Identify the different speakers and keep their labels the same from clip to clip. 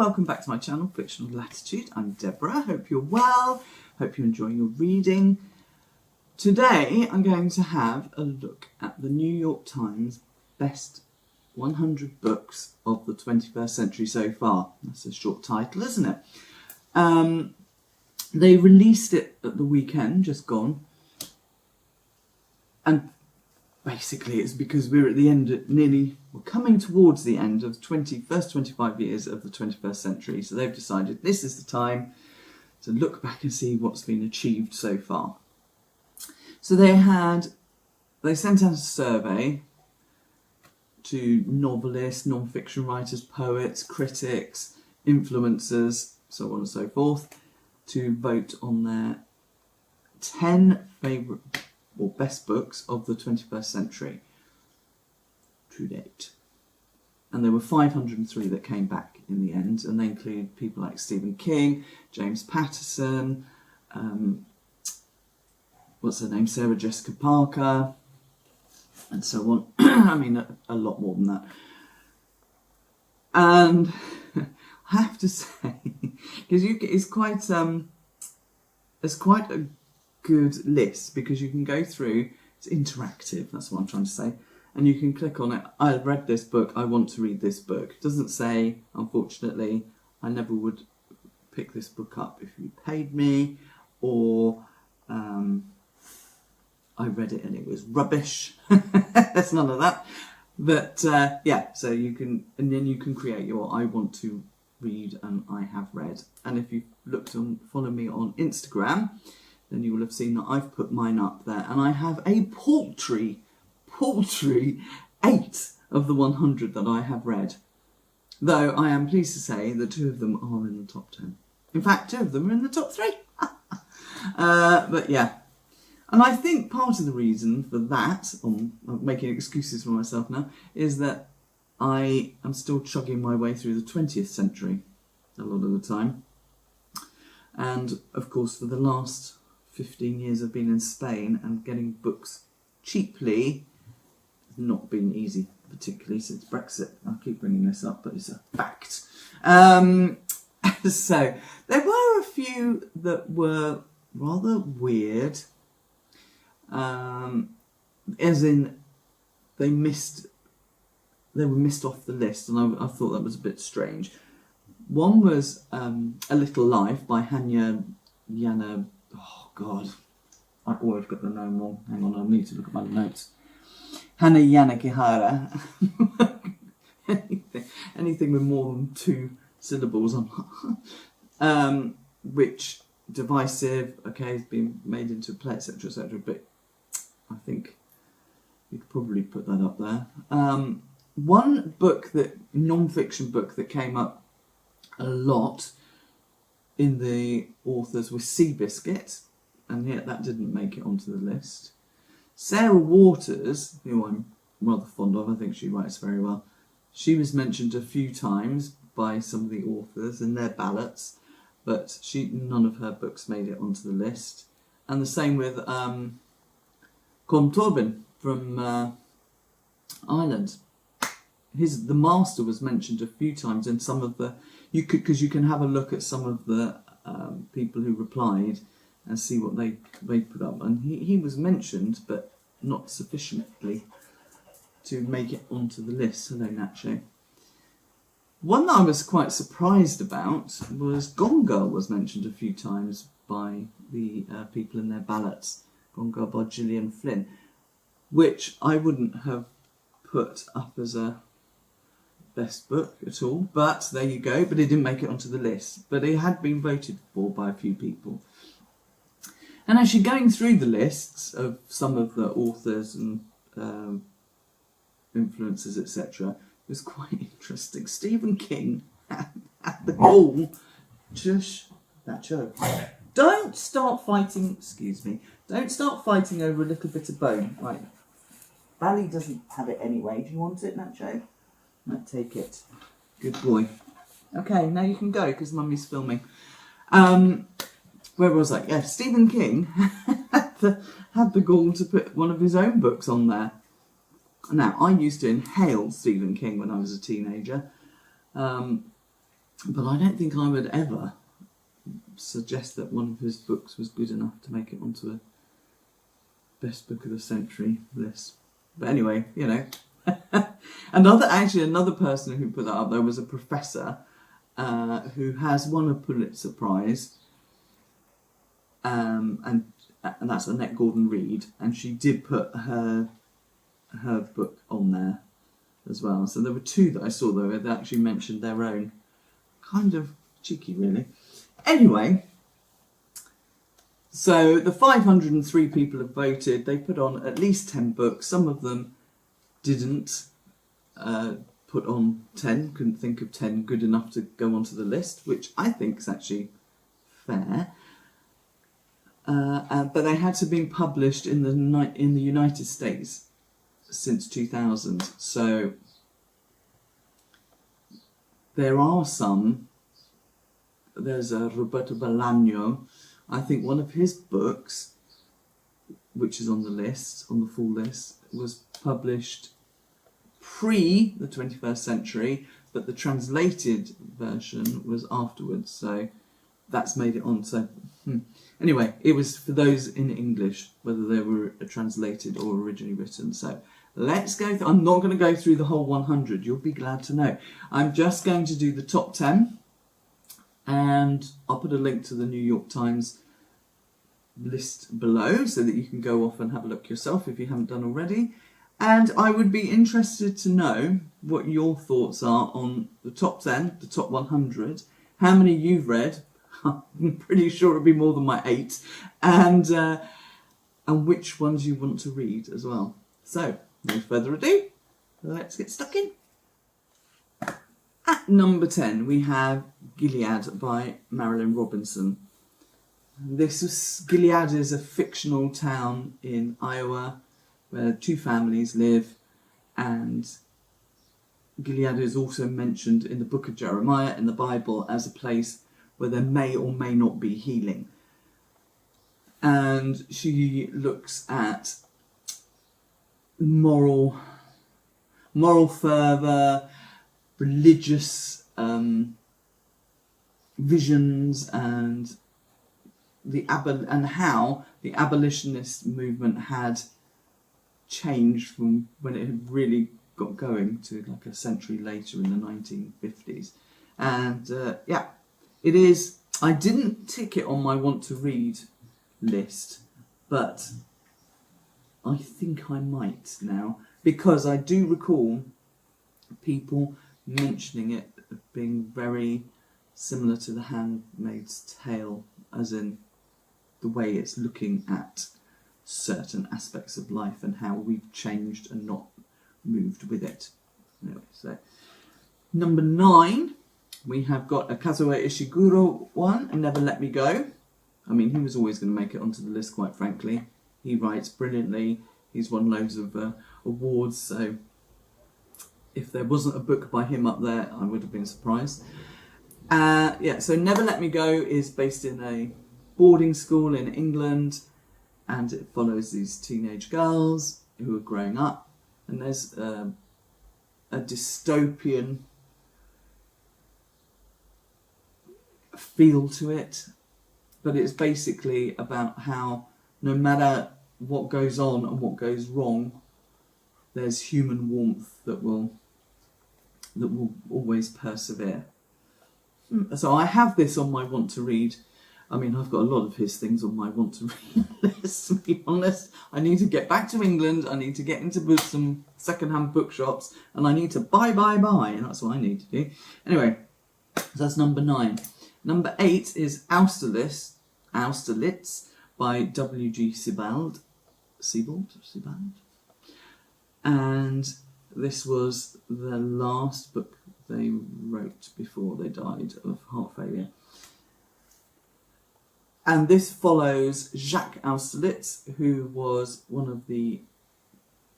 Speaker 1: welcome back to my channel, Fictional Latitude. I'm Deborah. Hope you're well. Hope you're enjoying your reading. Today I'm going to have a look at the New York Times best 100 books of the 21st century so far. That's a short title, isn't it? They released it at the weekend, just gone. And basically it's because we're at the end, we're coming towards the end of the first 25 years of the 21st century. So they've decided this is the time to look back and see what's been achieved so far. So they sent out a survey to novelists, non-fiction writers, poets, critics, influencers, so on and so forth, to vote on their 10 favourite or best books of the 21st century to date. And there were 503 that came back in the end, and they include people like Stephen King, James Patterson, what's her name, Sarah Jessica Parker, and so on. I mean, a lot more than that. And I have to say, because it's quite a good list, because you can go through, it's interactive, that's what I'm trying to say, and you can click on it. I read this book, I want to read this book. It doesn't say, unfortunately, I never would pick this book up if you paid me, or I read it and it was rubbish. There's none of that. But yeah, so you can, and then you can create your I want to read and I have read. And if you've follow me on Instagram, then you will have seen that I've put mine up there, and I have a paltry 8 of the 100 that I have read. Though I am pleased to say that 2 of them are in the top 10. In fact, 2 of them are in the top 3. But yeah. And I think part of the reason for that, I'm making excuses for myself now, is that I am still chugging my way through the 20th century a lot of the time. And of course, for the last 15 years I've been in Spain, and getting books cheaply has not been easy, particularly since Brexit. I keep bringing this up, but it's a fact. So there were a few that were rather weird, as in they were missed off the list, and I thought that was a bit strange. One was A Little Life by Hanya Yana. Oh God, I've always got the name wrong. Hang on, I need to look at my notes. Hannah Yanagihara. anything with more than 2 syllables on, which divisive. Okay, it's been made into a play, etc., etc. But I think you could probably put that up there. One book, non-fiction book that came up a lot in the authors was Seabiscuit, and yet that didn't make it onto the list. Sarah Waters, who I'm rather fond of, I think she writes very well, she was mentioned a few times by some of the authors in their ballots, but none of her books made it onto the list. And the same with Con Tobin from Ireland. The Master was mentioned a few times in some of the, because you can have a look at some of the people who replied and see what they put up, and he was mentioned, but not sufficiently to make it onto the list. Hello, Nacho. One that I was quite surprised about was Gone Girl was mentioned a few times by the people in their ballots. Gone Girl by Gillian Flynn, which I wouldn't have put up as a best book at all, but there you go. But it didn't make it onto the list, but it had been voted for by a few people. And actually going through the lists of some of the authors and influencers, etc., was quite interesting. Stephen King had the gall. Shush, that joke. Don't start fighting, excuse me, don't start fighting over a little bit of bone. Right, Bally doesn't have it anyway. Do you want it, Nacho? Might take it. Good boy. Okay, now you can go because Mummy's filming. Where was I? Yeah, Stephen King had the gall to put one of his own books on there. Now, I used to inhale Stephen King when I was a teenager. But I don't think I would ever suggest that one of his books was good enough to make it onto a best book of the century list. But anyway, you know. Another person who put that up there was a professor who has won a Pulitzer Prize, and that's Annette Gordon-Reed, and she did put her book on there as well. So there were two that I saw though that actually mentioned their own. Kind of cheeky, really. Anyway, so the 503 people have voted. They put on at least 10 books. Some of them didn't put on 10, couldn't think of 10 good enough to go onto the list, which I think is actually fair. But they had to be published in the United States since 2000. So there are some. There's a Roberto Bolaño. I think one of his books, which is on the list, on the full list, was published pre the 21st century, but the translated version was afterwards. So that's made it on. So anyway, it was for those in English, whether they were translated or originally written. So let's go. I'm not going to go through the whole 100. You'll be glad to know. I'm just going to do the top 10. And I'll put a link to the New York Times list below so that you can go off and have a look yourself if you haven't done already. And I would be interested to know what your thoughts are on the top 10, the top 100, how many you've read. I'm pretty sure it'll be more than my 8, and which ones you want to read as well. So, no further ado, let's get stuck in. At number 10, we have Gilead by Marilynne Robinson. Gilead is a fictional town in Iowa where two families live, and Gilead is also mentioned in the book of Jeremiah in the Bible as a place where there may or may not be healing. And she looks at moral fervour, religious visions, and how the abolitionist movement had changed from when it had really got going to like a century later in the 1950s. And it is. I didn't tick it on my want to read list, but I think I might now, because I do recall people mentioning it being very similar to The Handmaid's Tale, as in the way it's looking at certain aspects of life and how we've changed and not moved with it. Anyway, so number 9, we have got a Kazuo Ishiguro one, and Never Let Me Go. I mean, he was always going to make it onto the list, quite frankly. He writes brilliantly. He's won loads of awards, so if there wasn't a book by him up there, I would have been surprised. So Never Let Me Go is based in a boarding school in England, and it follows these teenage girls who are growing up, and there's a dystopian feel to it, but it's basically about how no matter what goes on and what goes wrong, there's human warmth that will always persevere. So I have this on my want to read. I mean, I've got a lot of his things on my want to read list, to be honest. I need to get back to England, I need to get into some second-hand bookshops, and I need to buy, and that's what I need to do. Anyway, so that's number 9. Number 8 is Austerlitz by W.G. Sebald. And this was the last book they wrote before they died of heart failure. And this follows Jacques Austerlitz, who was one of the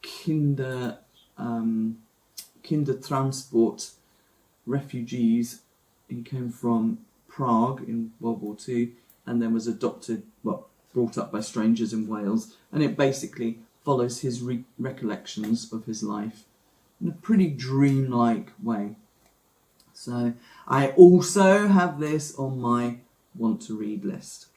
Speaker 1: Kindertransport refugees. He came from Prague in World War II and then was brought up by strangers in Wales. And it basically follows his recollections of his life in a pretty dreamlike way. So I also have this on my want to read list.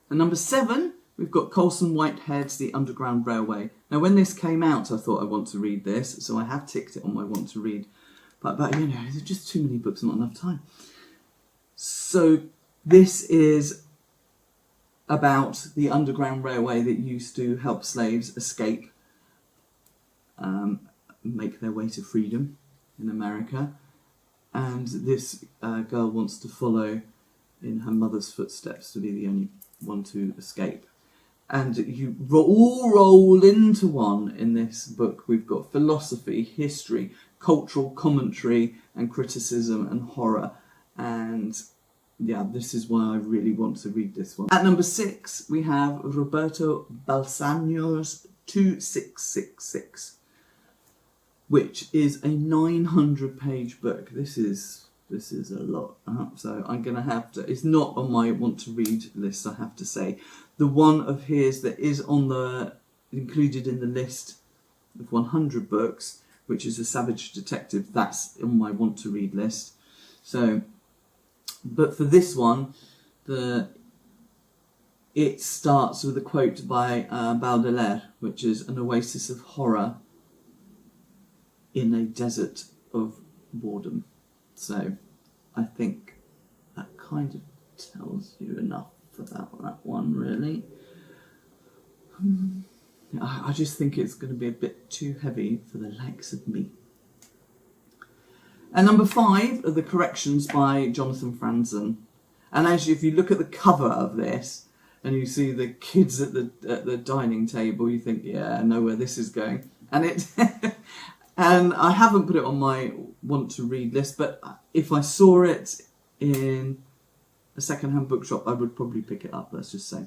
Speaker 1: And number 7, we've got Colson Whitehead's The Underground Railway. Now when this came out, I thought I want to read this, so I have ticked it on my want to read. But you know, there's just too many books, not enough time. So this is about the Underground Railway that used to help slaves escape, make their way to freedom in America. And this girl wants to follow in her mother's footsteps to be the only one to escape. And you all roll into one in this book. We've got philosophy, history, cultural commentary and criticism and horror. And yeah, this is why I really want to read this one. At number 6, we have Roberto Balsano's 2666. Which is a 900-page book. This is a lot. So I'm going to have to... It's not on my want to read list, I have to say. The one of his that is included in the list of 100 books, which is A Savage Detective, that's on my want to read list. So, but for this one, it starts with a quote by Baudelaire, which is an oasis of horror in a desert of boredom. So I think that kind of tells you enough for that one, really. I just think it's going to be a bit too heavy for the likes of me. And number 5 are The Corrections by Jonathan Franzen. And actually, if you look at the cover of this and you see the kids at the dining table, you think, yeah, I know where this is going. And it... And I haven't put it on my want to read list, but if I saw it in a second-hand bookshop, I would probably pick it up, let's just say.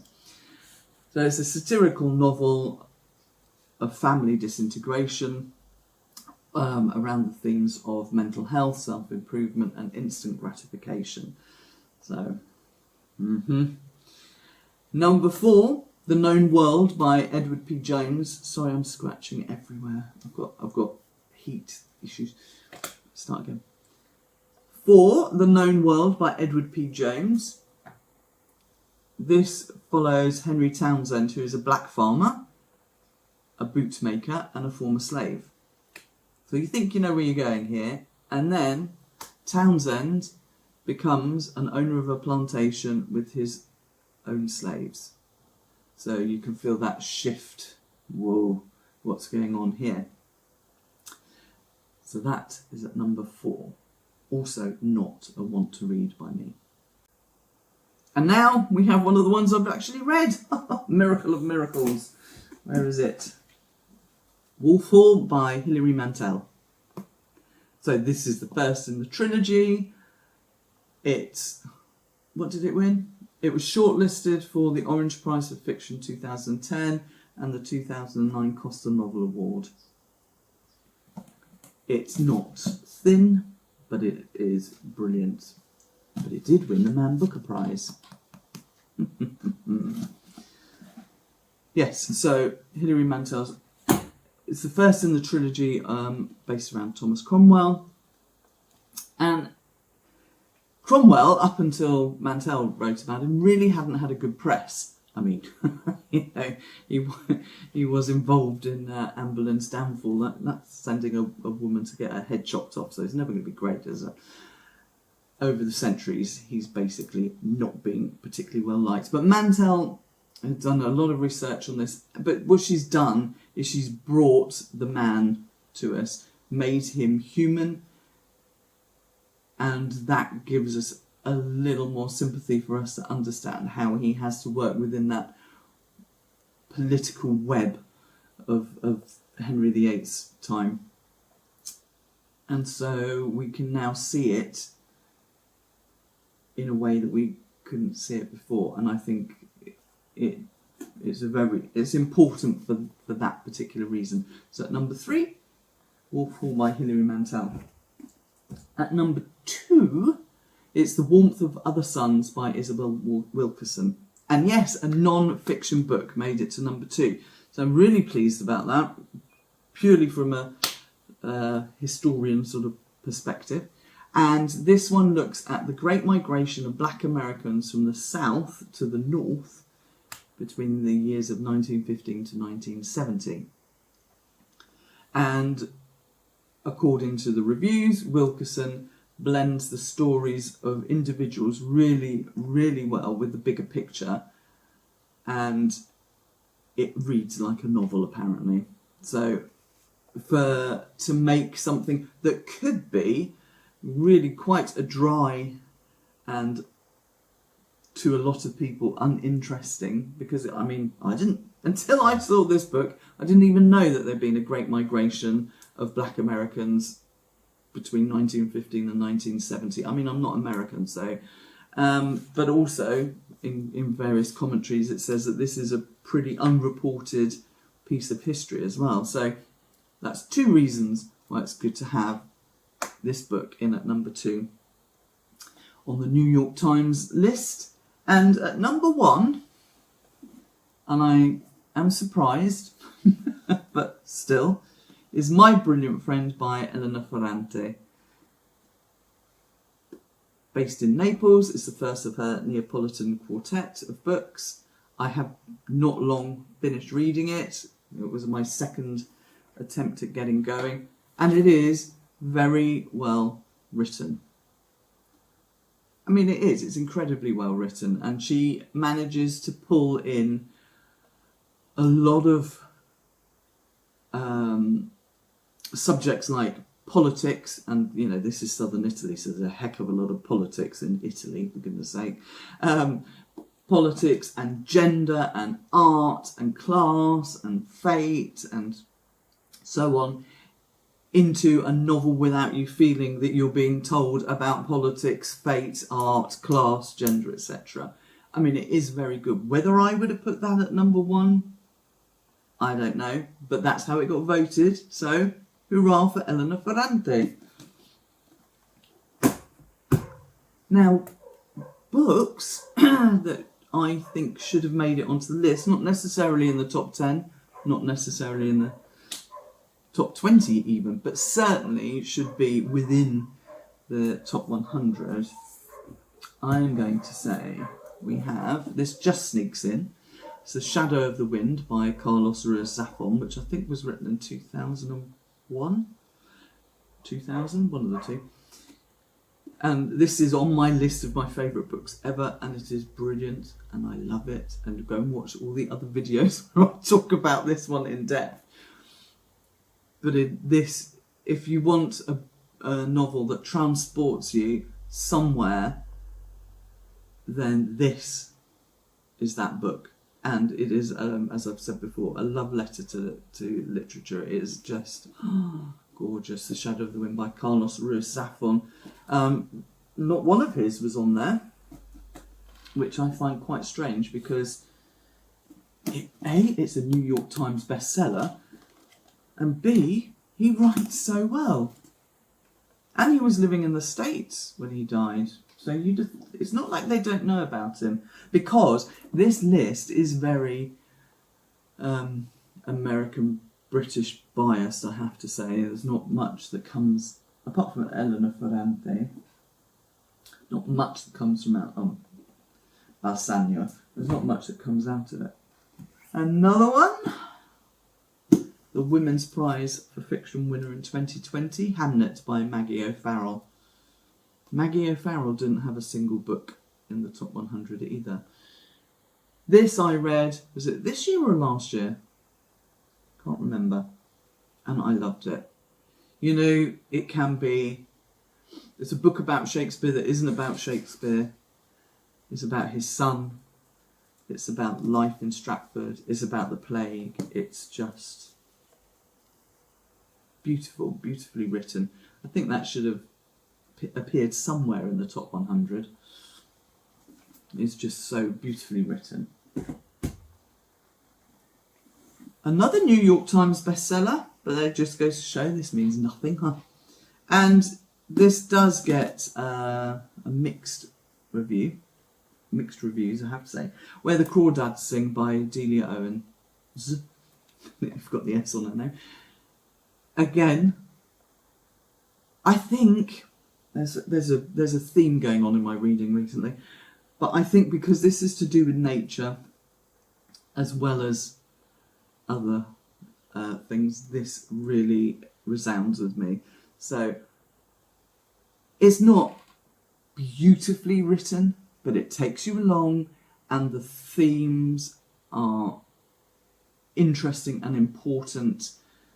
Speaker 1: So it's a satirical novel of family disintegration around the themes of mental health, self-improvement and instant gratification. So, Number 4, The Known World by Edward P. Jones. Sorry, I'm scratching everywhere. I've got heat issues. Start again. 4, The Known World by Edward P. Jones. This follows Henry Townsend, who is a black farmer, a bootmaker and a former slave. So you think you know where you're going here, and then Townsend becomes an owner of a plantation with his own slaves. So you can feel that shift. Whoa, what's going on here? So that is at number 4. Also not a want to read by me. And now we have one of the ones I've actually read. Miracle of Miracles. Where is it? Wolf Hall by Hilary Mantel. So this is the first in the trilogy. What did it win? It was shortlisted for the Orange Prize for Fiction 2010 and the 2009 Costa Novel Award. It's not thin, but it is brilliant. But it did win the Man Booker Prize. Yes, so Hilary Mantel's... It's the first in the trilogy based around Thomas Cromwell. And Cromwell, up until Mantel wrote about him, really hadn't had a good press. I mean, you know, he was involved in Anne Boleyn's downfall. That's sending a woman to get her head chopped off, so it's never going to be great, is it? Over the centuries, he's basically not been particularly well liked. But Mantel has done a lot of research on this. But what she's done is she's brought the man to us, made him human, and that gives us a little more sympathy for us to understand how he has to work within that political web of Henry VIII's time. And so we can now see it in a way that we couldn't see it before. And I think it's important for that particular reason. So at number 3, Wolf Hall by Hilary Mantel. At number 2, it's The Warmth of Other Suns by Isabel Wilkerson. And yes, a non-fiction book made it to number 2. So I'm really pleased about that, purely from a historian sort of perspective. And this one looks at the Great Migration of Black Americans from the South to the North between the years of 1915 to 1970. And according to the reviews, Wilkerson blends the stories of individuals really, really well with the bigger picture, and it reads like a novel apparently. So to make something that could be really quite a dry and to a lot of people uninteresting, because I mean, I didn't, until I saw this book, I didn't even know that there'd been a great migration of Black Americans between 1915 and 1970. I mean, I'm not American, so but also in various commentaries it says that this is a pretty unreported piece of history as well. So that's two reasons why it's good to have this book in at number 2 on the New York Times list. And at number 1, and I am surprised, but still, is My Brilliant Friend by Elena Ferrante. Based in Naples, it's the first of her Neapolitan quartet of books. I have not long finished reading it. It was my second attempt at getting going, and it is very well written. I mean, it is. It's incredibly well written, and she manages to pull in a lot of subjects like politics, and you know, this is southern Italy, so there's a heck of a lot of politics in Italy, for goodness sake. Politics and gender and art and class and fate and so on, into a novel without you feeling that you're being told about politics, fate, art, class, gender, etc. I mean, it is very good. Whether I would have put that at number 1, I don't know, but that's how it got voted. So, hurrah for Elena Ferrante. Now, books that I think should have made it onto the list, not necessarily in the top 10, not necessarily in the top 20 even, but certainly should be within the top 100. I am going to say we have, this just sneaks in, it's The Shadow of the Wind by Carlos Ruiz Zafon, which I think was written in 2001, 2000, one of the two. And this is on my list of my favourite books ever, and it is brilliant, and I love it. And go and watch all the other videos where I talk about this one in depth. But if you want a novel that transports you somewhere, then this is that book. And it is, as I've said before, a love letter to literature. It is just gorgeous. The Shadow of the Wind by Carlos Ruiz Zafon. Not one of his was on there, which I find quite strange, because it's a New York Times bestseller, and B, he writes so well. And he was living in the States when he died. So it's not like they don't know about him, because this list is very American British biased, I have to say. There's not much that comes, apart from Elena Ferrante, not much that comes from Balsagno. There's not much that comes out of it. Another one, the Women's Prize for Fiction winner in 2020, Hamnet by Maggie O'Farrell. Maggie O'Farrell didn't have a single book in the top 100 either. This I read, was it this year or last year? Can't remember. And I loved it. You know, it can be, it's a book about Shakespeare that isn't about Shakespeare. It's about his son. It's about life in Stratford. It's about the plague. It's just beautiful, beautifully written. I think that should have appeared somewhere in the top 100. It's just so beautifully written. Another New York Times bestseller, but that just goes to show this means nothing, huh? And this does get a mixed reviews, I have to say, where the Crawdads Sing by Delia Owens. I've got the S on her name. Again, I think, there's a theme going on in my reading recently, but I think because this is to do with nature as well as other things, this really resounds with me. So it's not beautifully written, but it takes you along, and the themes are interesting and important.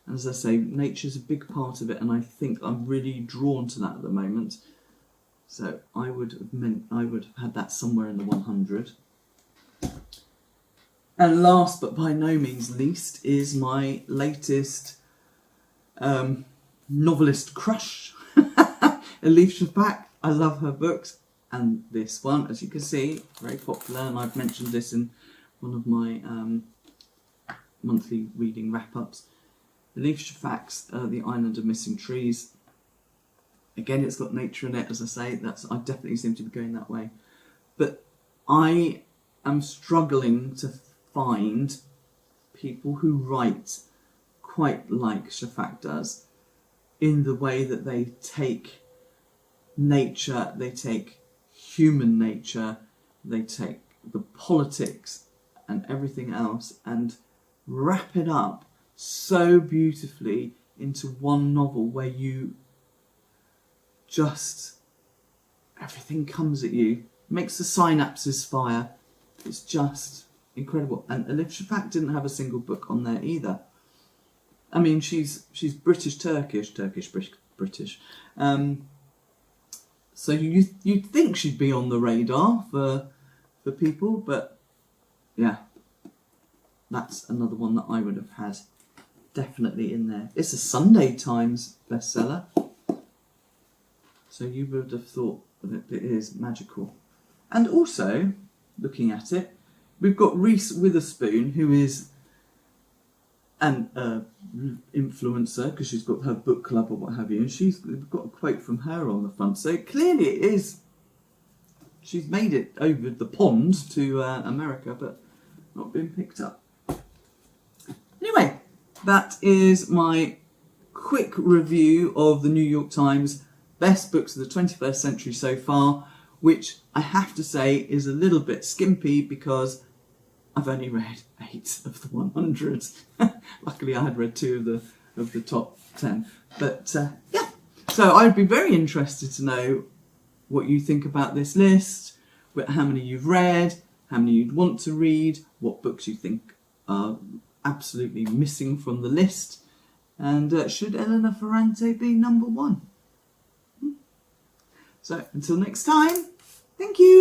Speaker 1: And as I say, nature's a big part of it, and I think I'm really drawn to that at the moment. So I would have had that somewhere in the 100. And last but by no means least is my latest novelist crush, Elif Shafak. I love her books, and this one, as you can see, very popular, and I've mentioned this in one of my monthly reading wrap-ups. Elif Shafak's The Island of Missing Trees. Again, it's got nature in it, as I say. I definitely seem to be going that way. But I am struggling to find people who write quite like Shafak does, in the way that they take nature, they take human nature, they take the politics and everything else and wrap it up so beautifully into one novel where you just, everything comes at you, makes the synapses fire. It's just incredible. And Elif Shafak didn't have a single book on there either. I mean, she's British, British. So you'd think she'd be on the radar for people, but yeah, that's another one that I would have had definitely in there. It's a Sunday Times bestseller, so you would have thought that it is magical. And also, looking at it, we've got Reese Witherspoon, who is an influencer, because she's got her book club or what have you, and she's got a quote from her on the front. So clearly it is, she's made it over the pond to America, but not been picked up. Anyway, that is my quick review of the New York Times best books of the 21st century so far, which I have to say is a little bit skimpy because I've only read 8 of the 100. Luckily, I had read 2 of the top 10. But yeah, so I'd be very interested to know what you think about this list, how many you've read, how many you'd want to read, what books you think are absolutely missing from the list, and should Elena Ferrante be number 1? So until next time, thank you.